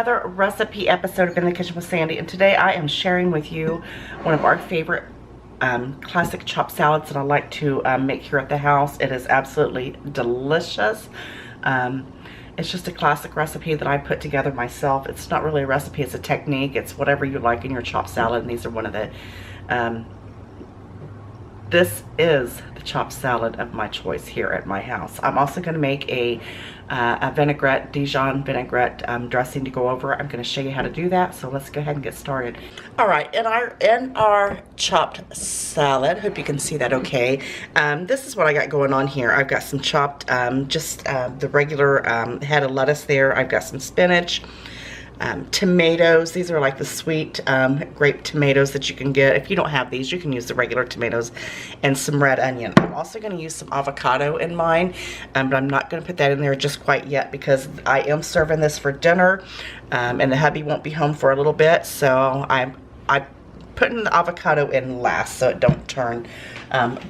another recipe episode of In the Kitchen with Sandy, and today I am sharing with you one of our favorite classic chopped salads that I like to make here at the house. It is absolutely delicious. It's just a classic recipe that I put together myself. It's not really a recipe, it's a technique. It's whatever you like in your chopped salad, and these are one of the this is the chopped salad of my choice here at my house. I'm also going to make a vinaigrette, Dijon vinaigrette dressing to go over. I'm going to show you how to do that. So let's go ahead and get started. All right, in our chopped salad, hope you can see that okay. This is what I got going on here. I've got some chopped, the regular head of lettuce there. I've got some spinach. Tomatoes. These are like the sweet grape tomatoes that you can get. If you don't have these, you can use the regular tomatoes, and some red onion. I'm also going to use some avocado in mine, but I'm not going to put that in there just quite yet because I am serving this for dinner, and the hubby won't be home for a little bit, so I'm putting the avocado in last so it don't turn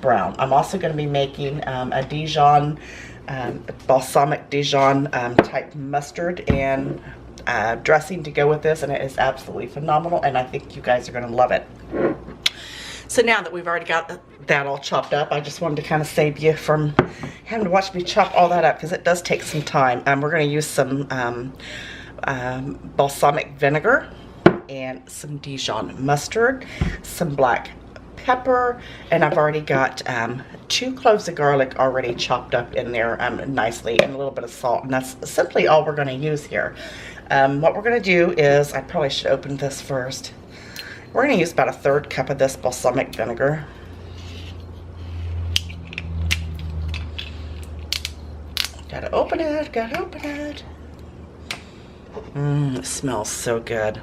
brown. I'm also going to be making a Dijon, balsamic Dijon type mustard and dressing to go with this, and it is absolutely phenomenal, and I think you guys are going to love it. So now that we've already got that all chopped up, I just wanted to kind of save you from having to watch me chop all that up because it does take some time. We're going to use some balsamic vinegar and some Dijon mustard, some black pepper, and I've already got 2 cloves of garlic already chopped up in there nicely, and a little bit of salt, and that's simply all we're going to use here. What we're going to do is, I probably should open this first. We're going to use about a 1/3 cup of this balsamic vinegar. Gotta open it, gotta open it. It smells so good.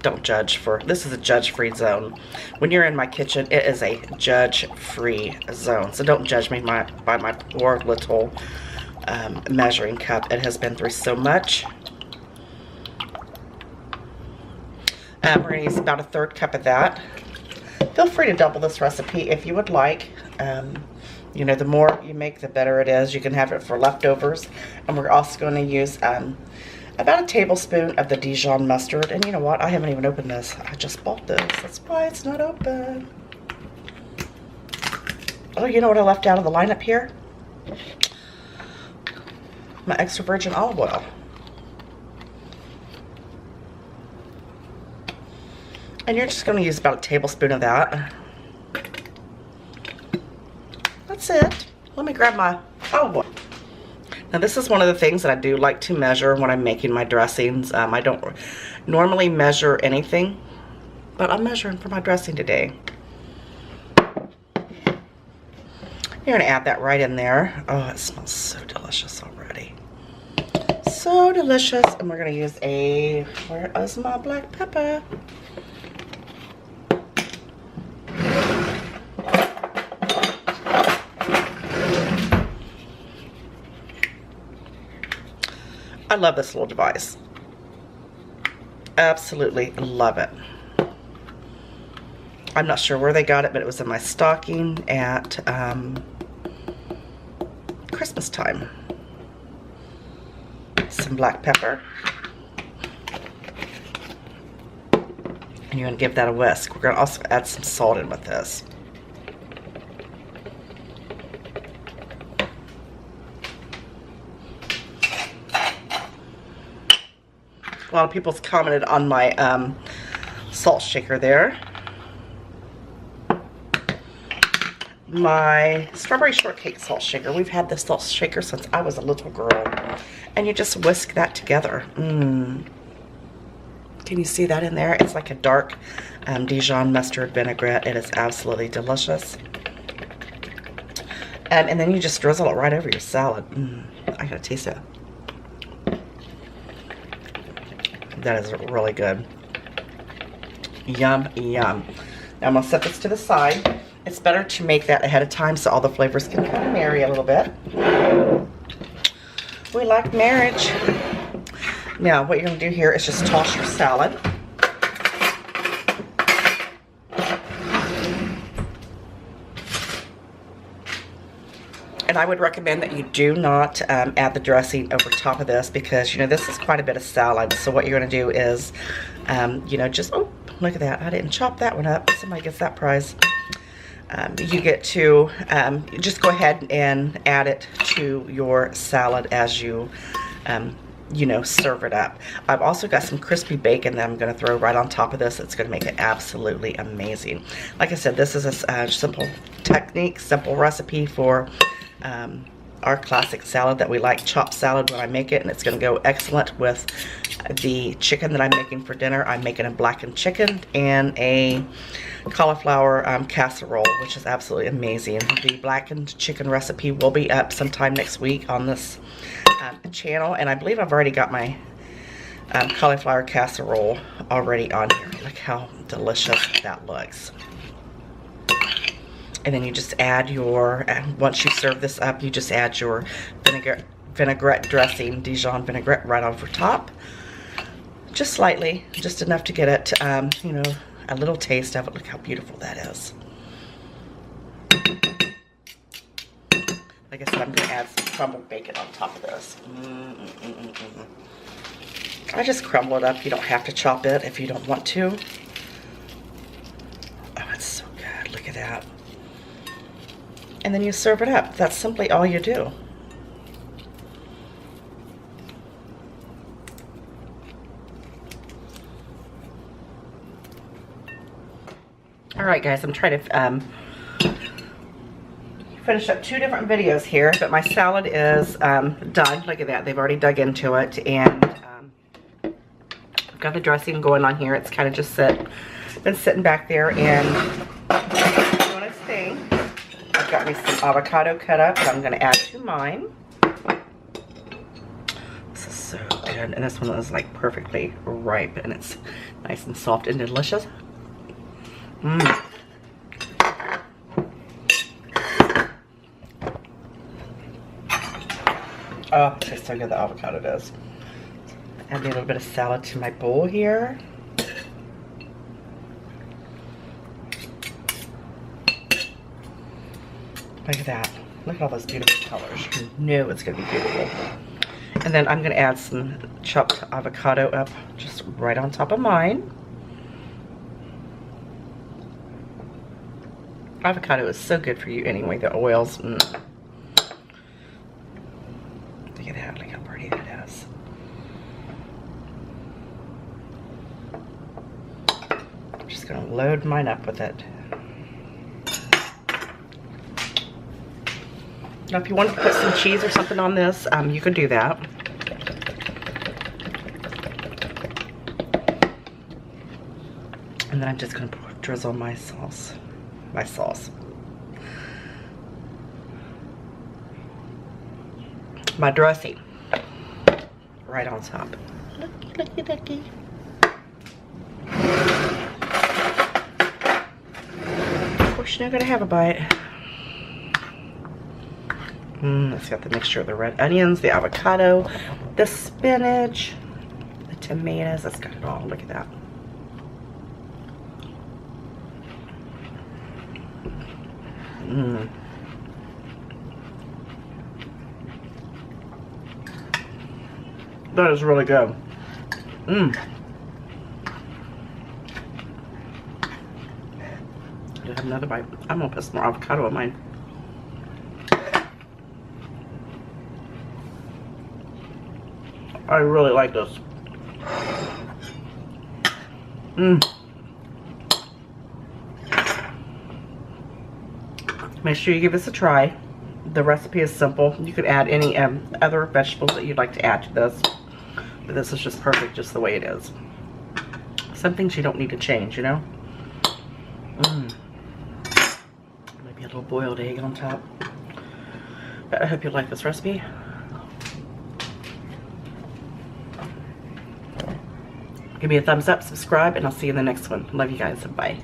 Don't judge this is a judge-free zone. When you're in my kitchen, it is a judge-free zone. So don't judge me by my poor little measuring cup. It has been through so much. We're going to use about a 1/3 cup of that. Feel free to double this recipe if you would like. You know, the more you make, the better it is. You can have it for leftovers. And we're also going to use about a tablespoon of the Dijon mustard. And you know what? I haven't even opened this. I just bought this. That's why it's not open. Oh, you know what I left out of the lineup here? My extra virgin olive oil. And you're just going to use about a tablespoon of that. That's it. Let me grab my olive oil. Now this is one of the things that I do like to measure when I'm making my dressings. I don't normally measure anything, but I'm measuring for my dressing today. You're going to add that right in there. Oh, it smells so delicious already. So delicious. And we're going to use where is my black pepper? I love this little device. Absolutely love it. I'm not sure where they got it, but it was in my stocking at Christmas time. Some black pepper. And you're going to give that a whisk. We're going to also add some salt in with this. A lot of people's commented on my salt shaker there. My strawberry shortcake salt shaker. We've had this salt shaker since I was a little girl. And you just whisk that together. Can you see that in there? It's like a dark Dijon mustard vinaigrette. It is absolutely delicious. And then you just drizzle it right over your salad. I gotta taste it. That is really good. Yum, yum. Now I'm going to set this to the side. It's better to make that ahead of time so all the flavors can kind of marry a little bit. We like marriage. Now what you're going to do here is just toss your salad. And I would recommend that you do not add the dressing over top of this, because, you know, this is quite a bit of salad. So what you're going to do is, you know, just, oh, look at that. I didn't chop that one up. Somebody gets that prize. You get to just go ahead and add it to your salad as you, you know, serve it up. I've also got some crispy bacon that I'm going to throw right on top of this. It's going to make it absolutely amazing. Like I said, this is a simple technique, simple recipe for our classic salad that we like, chopped salad, when I make it, and it's going to go excellent with the chicken that I'm making for dinner. I'm making a blackened chicken and a cauliflower casserole, which is absolutely amazing. The blackened chicken recipe will be up sometime next week on this channel, and I believe I've already got my cauliflower casserole already on here. Look how delicious that looks. And then you just add your, once you serve this up, you just add your vinaigrette dressing, Dijon vinaigrette, right over top. Just slightly, just enough to get it, you know, a little taste of it. Look how beautiful that is. Like I said, I'm going to add some crumbled bacon on top of this. I just crumble it up. You don't have to chop it if you don't want to. Oh, it's so good. Look at that. And then you serve it up. That's simply all you do. All right, guys, I'm trying to finish up 2 different videos here, but my salad is done. Look at that. They've already dug into it, and I've got the dressing going on here. It's kind of just been sitting back there, and doing its thing. I've got me some avocado cut up that I'm going to add to mine. This is so good. And this one is like perfectly ripe, and it's nice and soft and delicious. Oh, it tastes so good, the avocado does. Add me a little bit of salad to my bowl here. Look at that. Look at all those beautiful colors. You know it's going to be beautiful. And then I'm going to add some chopped avocado up just right on top of mine. Avocado is so good for you anyway, the oils. Look at that. Look how pretty that is. I'm just going to load mine up with it. Now, if you want to put some cheese or something on this, you can do that. And then I'm just going to drizzle my sauce. My dressing. Right on top. Looky, looky, looky. Of course, you're not going to have a bite. It's got the mixture of the red onions, the avocado, the spinach, the tomatoes. That's got it all. Look at that. That is really good. Do I have another bite? I'm gonna put some more avocado on mine. I really like this. Make sure you give this a try. The recipe is simple. You could add any other vegetables that you'd like to add to this. But this is just perfect just the way it is. Some things you don't need to change, you know? Maybe a little boiled egg on top. But I hope you like this recipe. Give me a thumbs up, subscribe, and I'll see you in the next one. Love you guys. Bye.